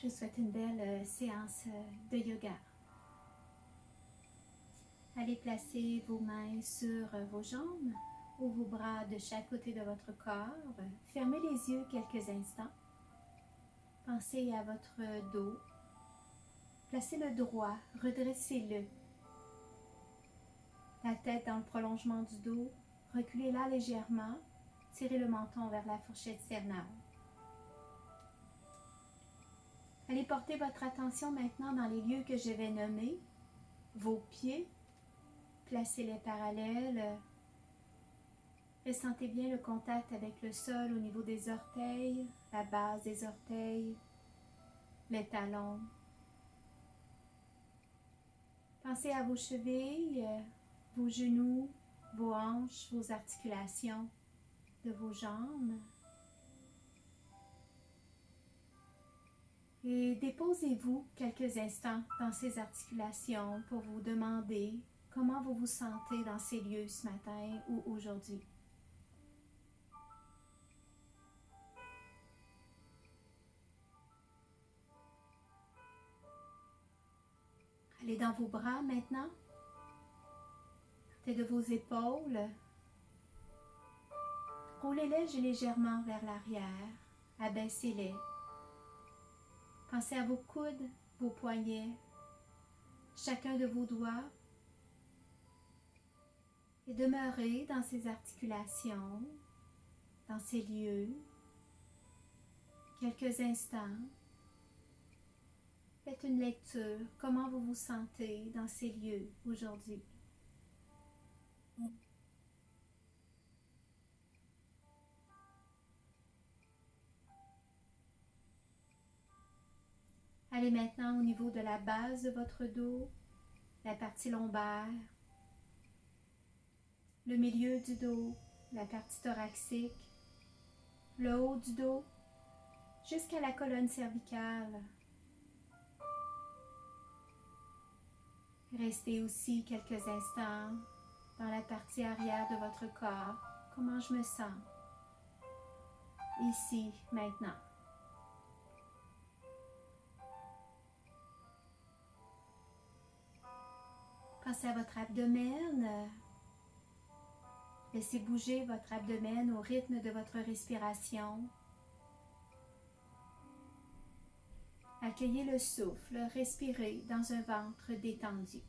Je vous souhaite une belle séance de yoga. Allez placer vos mains sur vos jambes ou vos bras de chaque côté de votre corps. Fermez les yeux quelques instants. Pensez à votre dos. Placez-le droit, redressez-le. La tête dans le prolongement du dos. Reculez-la légèrement. Tirez le menton vers la fourchette sternale. Allez porter votre attention maintenant dans les lieux que je vais nommer. Vos pieds. Placez-les parallèles. Ressentez bien le contact avec le sol au niveau des orteils, la base des orteils, les talons. Pensez à vos chevilles, vos genoux, vos hanches, vos articulations de vos jambes. Et déposez-vous quelques instants dans ces articulations pour vous demander comment vous vous sentez dans ces lieux ce matin ou aujourd'hui. Allez dans vos bras maintenant. Partez de vos épaules. Roulez-les légèrement vers l'arrière. Abaissez-les. Pensez à vos coudes, vos poignets, chacun de vos doigts. Et demeurez dans ces articulations, dans ces lieux, quelques instants. Faites une lecture, comment vous vous sentez dans ces lieux aujourd'hui. Allez maintenant au niveau de la base de votre dos, la partie lombaire, le milieu du dos, la partie thoracique, le haut du dos, jusqu'à la colonne cervicale. Restez aussi quelques instants dans la partie arrière de votre corps. Comment je me sens ici, maintenant. Pensez à votre abdomen. Laissez bouger votre abdomen au rythme de votre respiration. Accueillez le souffle, respirez dans un ventre détendu.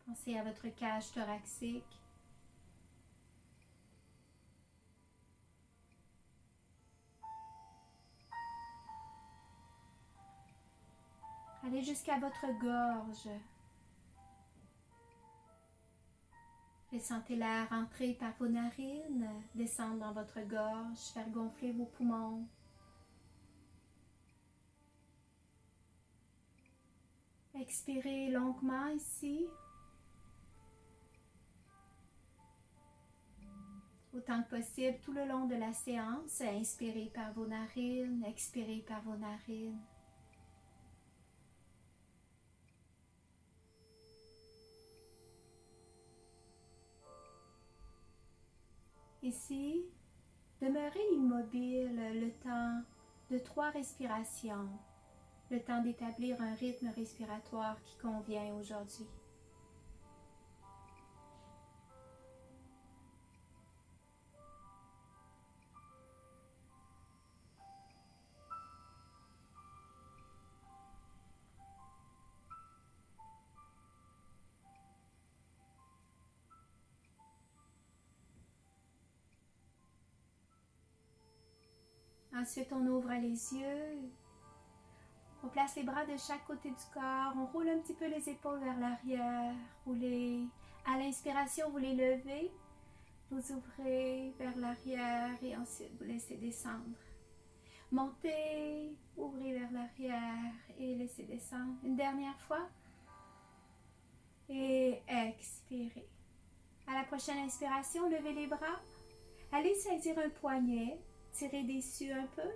Pensez à votre cage thoracique. Allez jusqu'à votre gorge. Ressentez l'air entrer par vos narines, descendre dans votre gorge, faire gonfler vos poumons. Expirez longuement ici. Autant que possible, tout le long de la séance, inspirez par vos narines, expirez par vos narines. Ici, demeurez immobile le temps de 3 respirations, le temps d'établir un rythme respiratoire qui convient aujourd'hui. Ensuite, on ouvre les yeux. On place les bras de chaque côté du corps. On roule un petit peu les épaules vers l'arrière. Roulez. À l'inspiration, vous les levez. Vous ouvrez vers l'arrière et ensuite vous laissez descendre. Montez, ouvrez vers l'arrière et laissez descendre. Une dernière fois. Et expirez. À la prochaine inspiration, levez les bras. Allez saisir un poignet. Tirez des cieux un peu.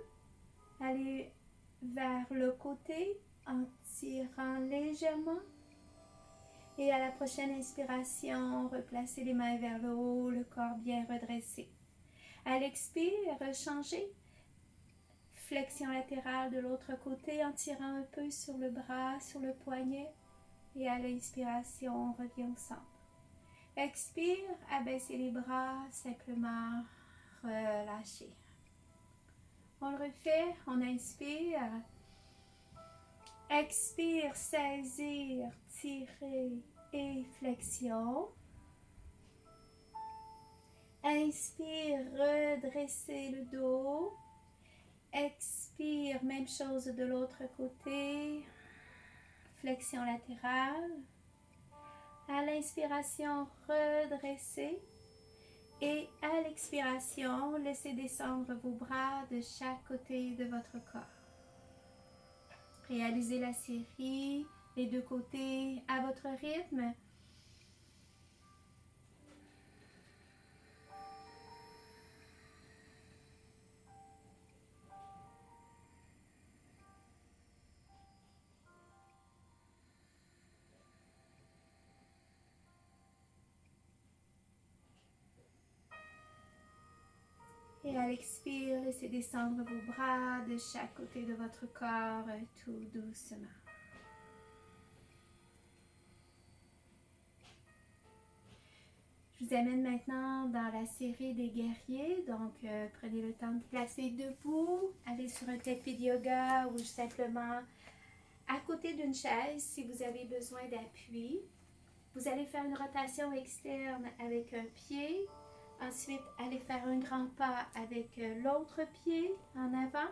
Allez vers le côté en tirant légèrement. Et à la prochaine inspiration, replacez les mains vers le haut, le corps bien redressé. À l'expire, changez. flexion latérale de l'autre côté en tirant un peu sur le bras, sur le poignet. Et à l'inspiration, on revient au centre. Expire, abaissez les bras, simplement relâchez. On le refait, on inspire. Expire, saisir, tirer et flexion. Inspire, redresser le dos. Expire, même chose de l'autre côté. Flexion latérale. À l'inspiration, redressez. Et à l'expiration, laissez descendre vos bras de chaque côté de votre corps. Réalisez la série, les deux côtés à votre rythme. Et à l'expire, laissez descendre vos bras de chaque côté de votre corps, tout doucement. Je vous amène maintenant dans la série des guerriers. Donc, prenez le temps de vous placer debout, allez sur un tapis de yoga ou simplement à côté d'une chaise si vous avez besoin d'appui. Vous allez faire une rotation externe avec un pied. Ensuite, allez faire un grand pas avec l'autre pied en avant.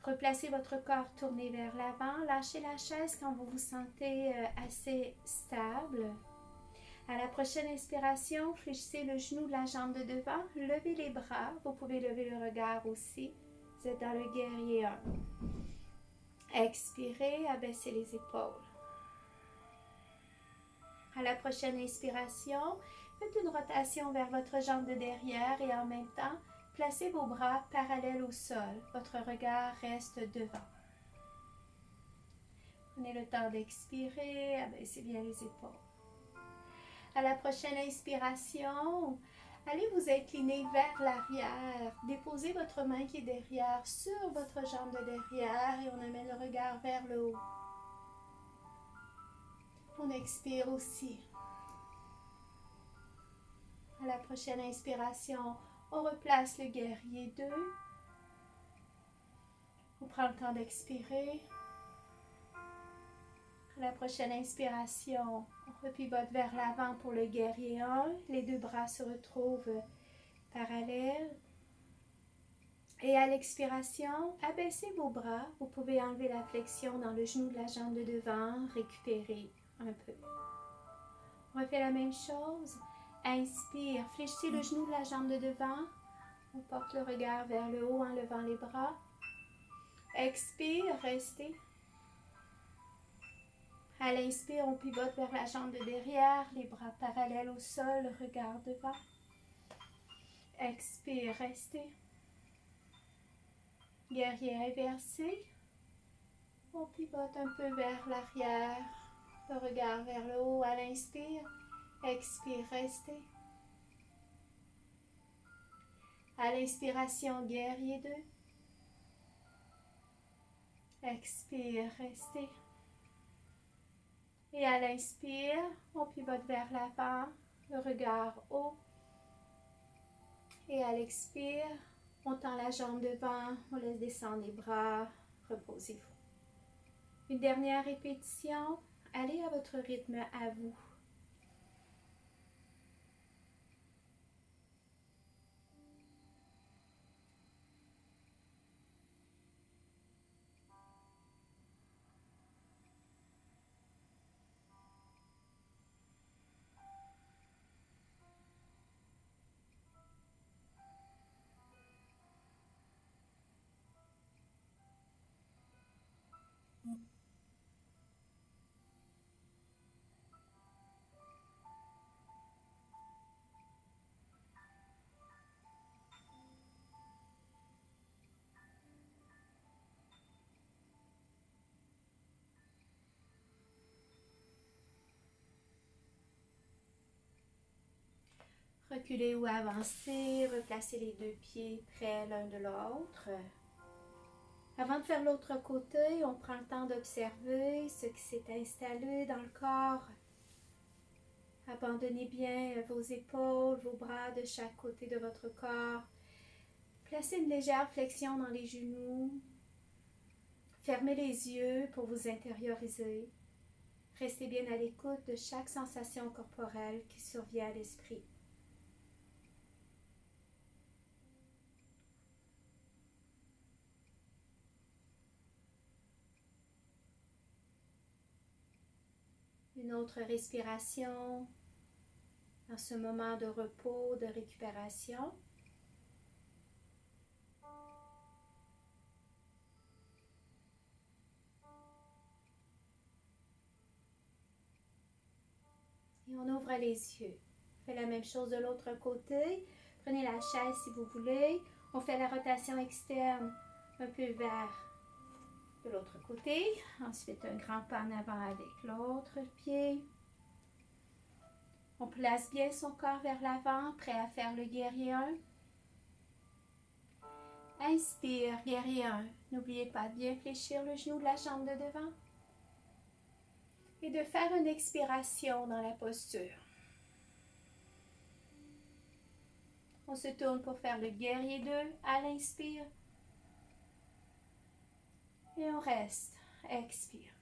Replacez votre corps tourné vers l'avant. Lâchez la chaise quand vous vous sentez assez stable. À la prochaine inspiration, fléchissez le genou de la jambe de devant. Levez les bras. Vous pouvez lever le regard aussi. Vous êtes dans le guerrier 1. Expirez, abaissez les épaules. À la prochaine inspiration, faites une rotation vers votre jambe de derrière et en même temps, placez vos bras parallèles au sol. Votre regard reste devant. Prenez le temps d'expirer, abaissez bien les épaules. À la prochaine inspiration, allez vous incliner vers l'arrière. Déposez votre main qui est derrière sur votre jambe de derrière et on amène le regard vers le haut. On expire aussi. À la prochaine inspiration, on replace le guerrier 2. On prend le temps d'expirer. À la prochaine inspiration, on repivote vers l'avant pour le guerrier 1. Les deux bras se retrouvent parallèles. Et à l'expiration, abaissez vos bras. Vous pouvez enlever la flexion dans le genou de la jambe de devant. Récupérez un peu. On refait la même chose. Inspire, fléchissez le genou de la jambe de devant. On porte le regard vers le haut en levant les bras. Expire, restez. À l'inspire, on pivote vers la jambe de derrière, les bras parallèles au sol, le regard devant. Expire, restez. Guerrier inversé. On pivote un peu vers l'arrière, le regard vers le haut à l'inspire. Expire, restez. À l'inspiration, guerrier 2. Expire, restez. Et à l'inspire, on pivote vers l'avant, le regard haut. Et à l'expire, on tend la jambe devant, on laisse descendre les bras, reposez-vous. Une dernière répétition, allez à votre rythme à vous. Reculez ou avancez, replacez les deux pieds près l'un de l'autre. Avant de faire l'autre côté, on prend le temps d'observer ce qui s'est installé dans le corps. Abandonnez bien vos épaules, vos bras de chaque côté de votre corps. Placez une légère flexion dans les genoux. Fermez les yeux pour vous intérioriser. Restez bien à l'écoute de chaque sensation corporelle qui survient à l'esprit. Une autre respiration dans ce moment de repos, de récupération. Et on ouvre les yeux. On fait la même chose de l'autre côté. Prenez la chaise si vous voulez. On fait la rotation externe un peu vers de l'autre côté. Ensuite, un grand pas en avant avec l'autre pied. On place bien son corps vers l'avant, prêt à faire le guerrier 1. Inspire, guerrier 1. N'oubliez pas de bien fléchir le genou de la jambe de devant. Et de faire une expiration dans la posture. On se tourne pour faire le guerrier 2 à l'inspire. Et on reste. Expire.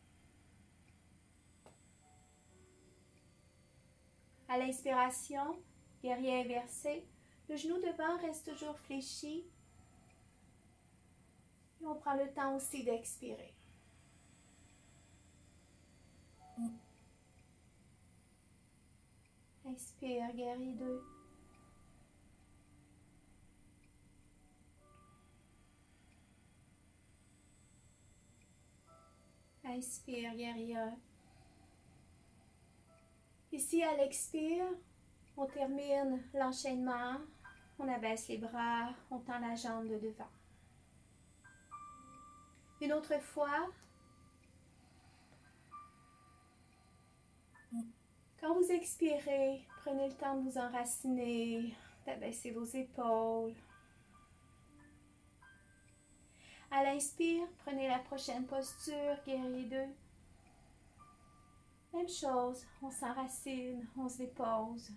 À l'inspiration, guerrier inversé, le genou devant reste toujours fléchi. Et on prend le temps aussi d'expirer. Inspire, guerrier 2. Inspire, guerrier 1. Ici, à l'expire, on termine l'enchaînement. On abaisse les bras, on tend la jambe de devant. Une autre fois, quand vous expirez, prenez le temps de vous enraciner, d'abaisser vos épaules. À l'inspire, prenez la prochaine posture, guerrier 2. Même chose, on s'enracine, on se dépose.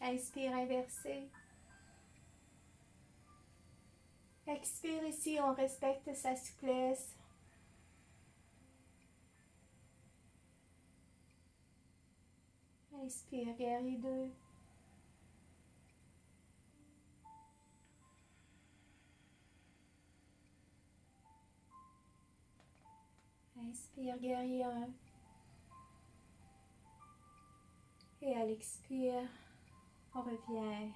Inspire, inversé. Expire ici, on respecte sa souplesse. Inspire, guerrier 2. Inspire, guerrier 1. Et à l'expire, on revient.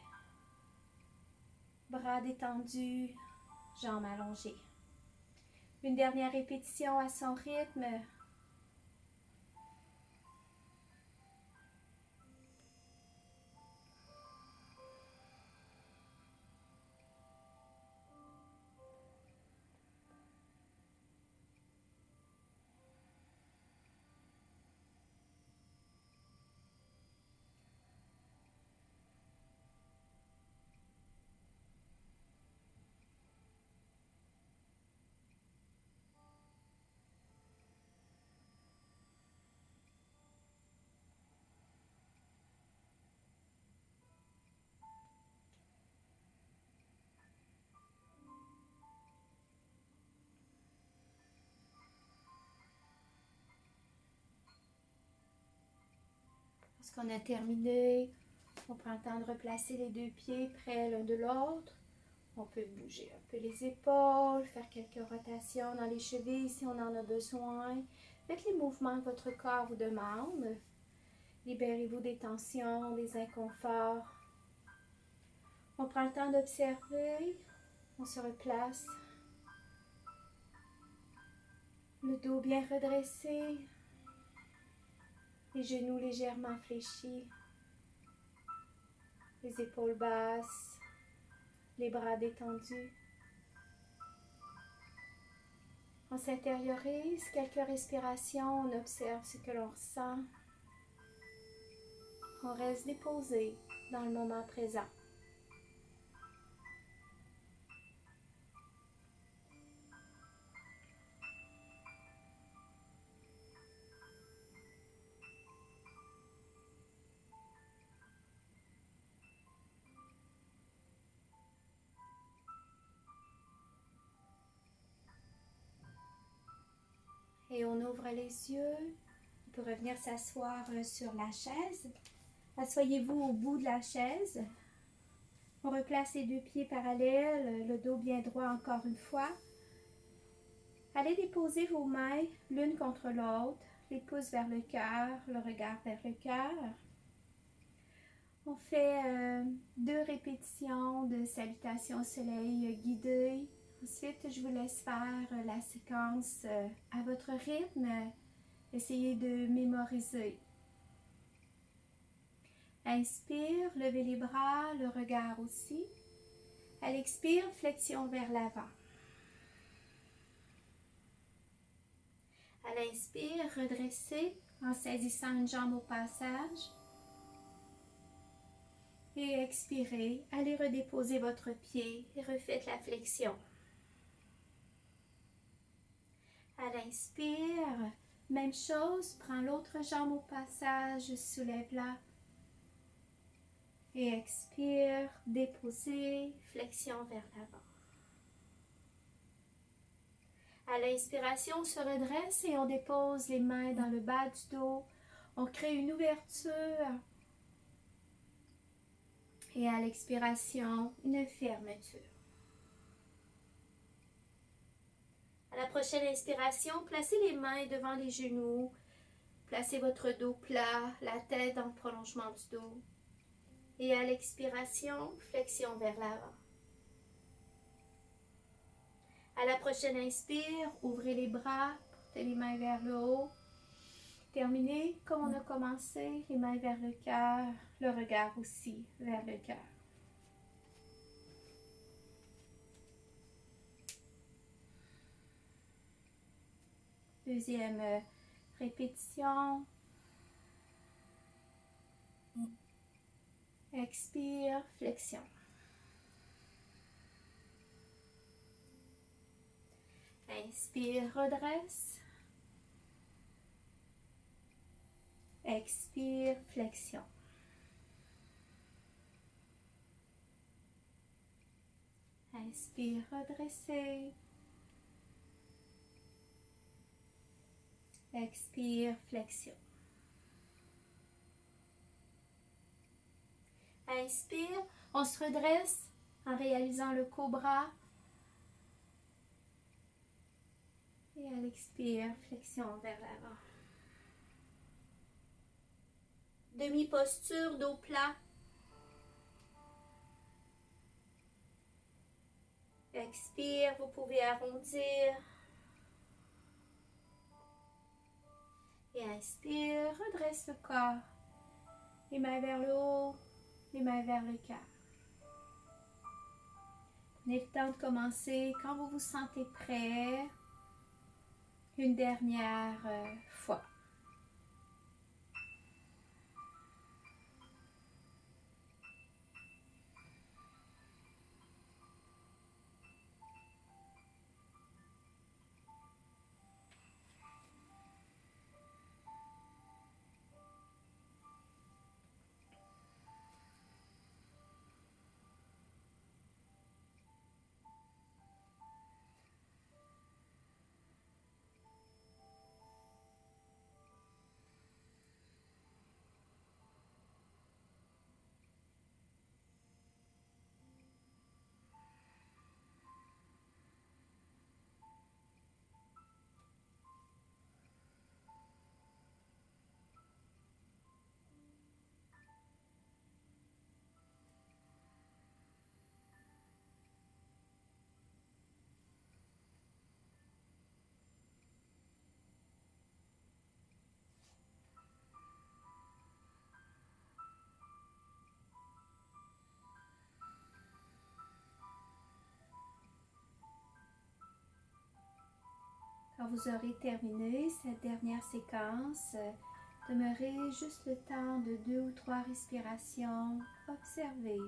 Bras détendus, jambes allongées. Une dernière répétition à son rythme. Lorsqu'on a terminé, on prend le temps de replacer les deux pieds près l'un de l'autre. On peut bouger un peu les épaules, faire quelques rotations dans les chevilles si on en a besoin. Faites les mouvements que votre corps vous demande. Libérez-vous des tensions, des inconforts. On prend le temps d'observer. On se replace. Le dos bien redressé. Les genoux légèrement fléchis. Les épaules basses. Les bras détendus. On s'intériorise, quelques respirations, on observe ce que l'on ressent. On reste déposé dans le moment présent. Et on ouvre les yeux. On peut revenir s'asseoir sur la chaise. Asseyez-vous au bout de la chaise. On replace les deux pieds parallèles, le dos bien droit encore une fois. Allez déposer vos mains l'une contre l'autre, les pouces vers le cœur, le regard vers le cœur. On fait 2 répétitions de salutations au soleil guidées. Ensuite, je vous laisse faire la séquence à votre rythme. Essayez de mémoriser. Inspire, levez les bras, le regard aussi. À l'expire, flexion vers l'avant. À l'inspire, redressez en saisissant une jambe au passage. Et expirez, allez redéposer votre pied et refaites la flexion. À l'inspire, même chose, prends l'autre jambe au passage, soulève-la. Et expire, déposez, flexion vers l'avant. À l'inspiration, on se redresse et on dépose les mains dans le bas du dos. On crée une ouverture. Et à l'expiration, une fermeture. À la prochaine inspiration, placez les mains devant les genoux. Placez votre dos plat, la tête dans le prolongement du dos. Et à l'expiration, flexion vers l'avant. À la prochaine inspire, ouvrez les bras, portez les mains vers le haut. Terminez comme on a commencé, les mains vers le cœur, le regard aussi vers le cœur. Deuxième répétition. Expire, flexion. Inspire, redresse. Expire, flexion. Inspire, redressez. Expire, flexion. Inspire, on se redresse en réalisant le cobra. Et à l'expire, flexion vers l'avant. Demi-posture, dos plat. Expire, vous pouvez arrondir. Et inspire, redresse le corps. Les mains vers le haut, les mains vers le cœur. Prenez le temps de commencer quand vous vous sentez prêt. Une dernière fois. Quand vous aurez terminé cette dernière séquence, demeurez juste le temps de 2 ou 3 respirations. Observez.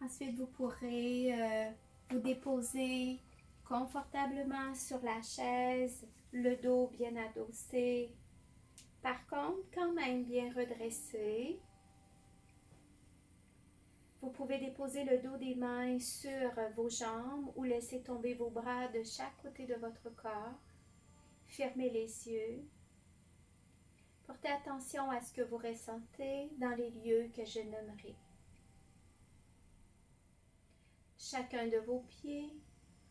Ensuite, vous pourrez vous déposer confortablement sur la chaise, le dos bien adossé. Par contre, quand même bien redressé. Vous pouvez déposer le dos des mains sur vos jambes ou laisser tomber vos bras de chaque côté de votre corps. Fermez les yeux. Portez attention à ce que vous ressentez dans les lieux que je nommerai. Chacun de vos pieds,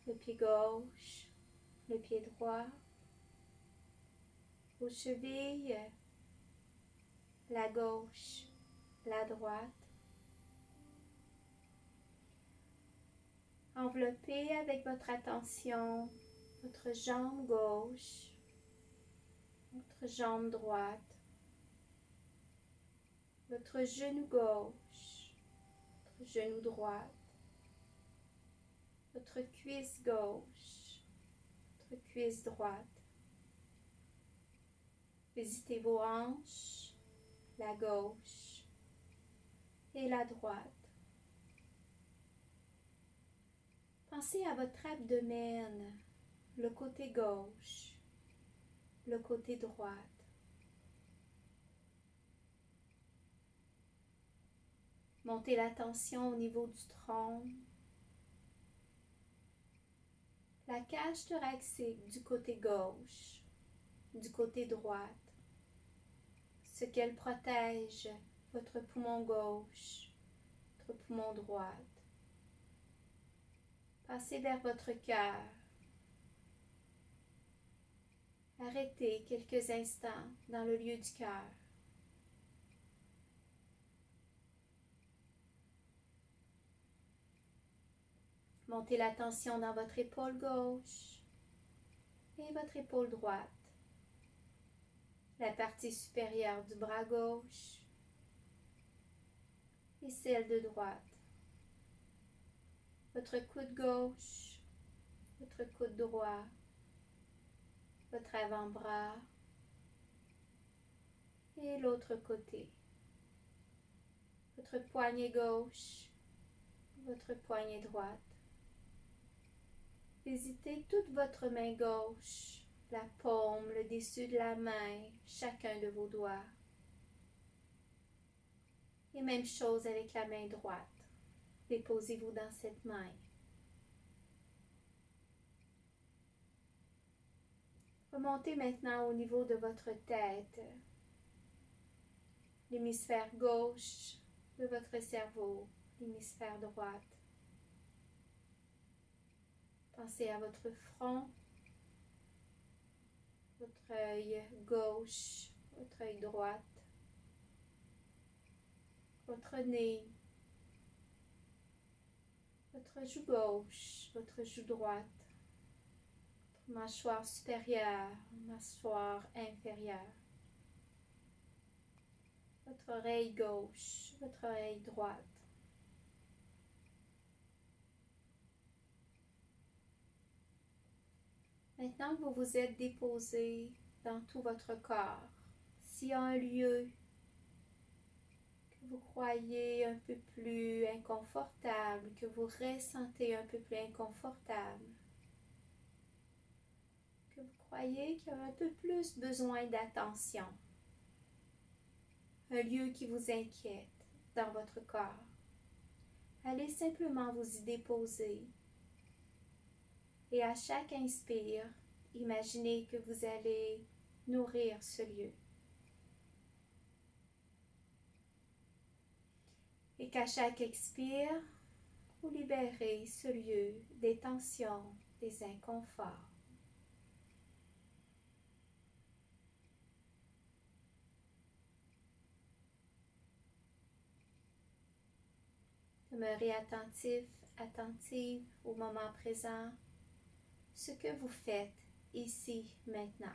le pied gauche, le pied droit, vos chevilles, la gauche, la droite. Enveloppez avec votre attention votre jambe gauche, votre jambe droite, votre genou gauche, votre genou droite, votre cuisse gauche, votre cuisse droite. Visitez vos hanches, la gauche et la droite. Pensez à votre abdomen, le côté gauche, le côté droite. Montez la tension au niveau du tronc, la cage thoracique du côté gauche, du côté droite, ce qu'elle protège votre poumon gauche, votre poumon droite. Passez vers votre cœur. Arrêtez quelques instants dans le lieu du cœur. Montez la tension dans votre épaule gauche et votre épaule droite, la partie supérieure du bras gauche et celle de droite, votre coude gauche, votre coude droit, votre avant-bras et l'autre côté, votre poignet gauche, votre poignet droite. Visitez toute votre main gauche, la paume, le dessus de la main, chacun de vos doigts. Et même chose avec la main droite. Déposez-vous dans cette main. Remontez maintenant au niveau de votre tête, l'hémisphère gauche de votre cerveau, l'hémisphère droite. Pensez à votre front, votre œil gauche, votre œil droite, votre nez, votre joue gauche, votre joue droite, votre mâchoire supérieure, mâchoire inférieure, votre oreille gauche, votre oreille droite. Maintenant que vous vous êtes déposé dans tout votre corps, s'il y a un lieu que vous croyez un peu plus inconfortable, que vous ressentez un peu plus inconfortable, que vous croyez qu'il y a un peu plus besoin d'attention, un lieu qui vous inquiète dans votre corps, allez simplement vous y déposer. Et à chaque inspire, imaginez que vous allez nourrir ce lieu. Et qu'à chaque expire, vous libérez ce lieu des tensions, des inconforts. Demeurez attentif, attentive au moment présent, ce que vous faites ici, maintenant.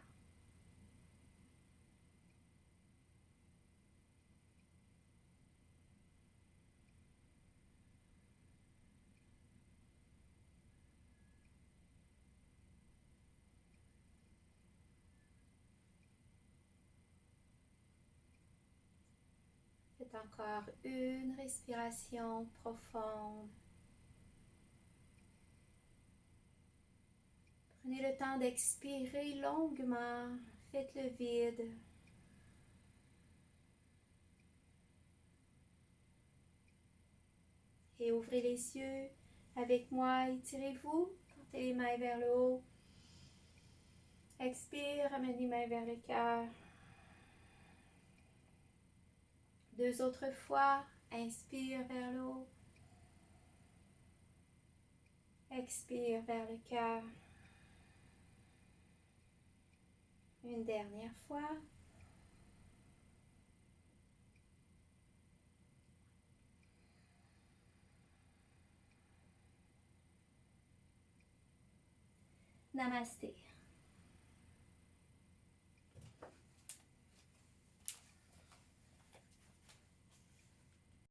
Faites encore une respiration profonde. Prenez le temps d'expirer longuement. Faites le vide. Et ouvrez les yeux avec moi. Étirez-vous. Portez les mains vers le haut. Expire. Ramène les mains vers le cœur. 2 autres fois. Inspire vers le haut. Expire vers le cœur. Une dernière fois. Namasté.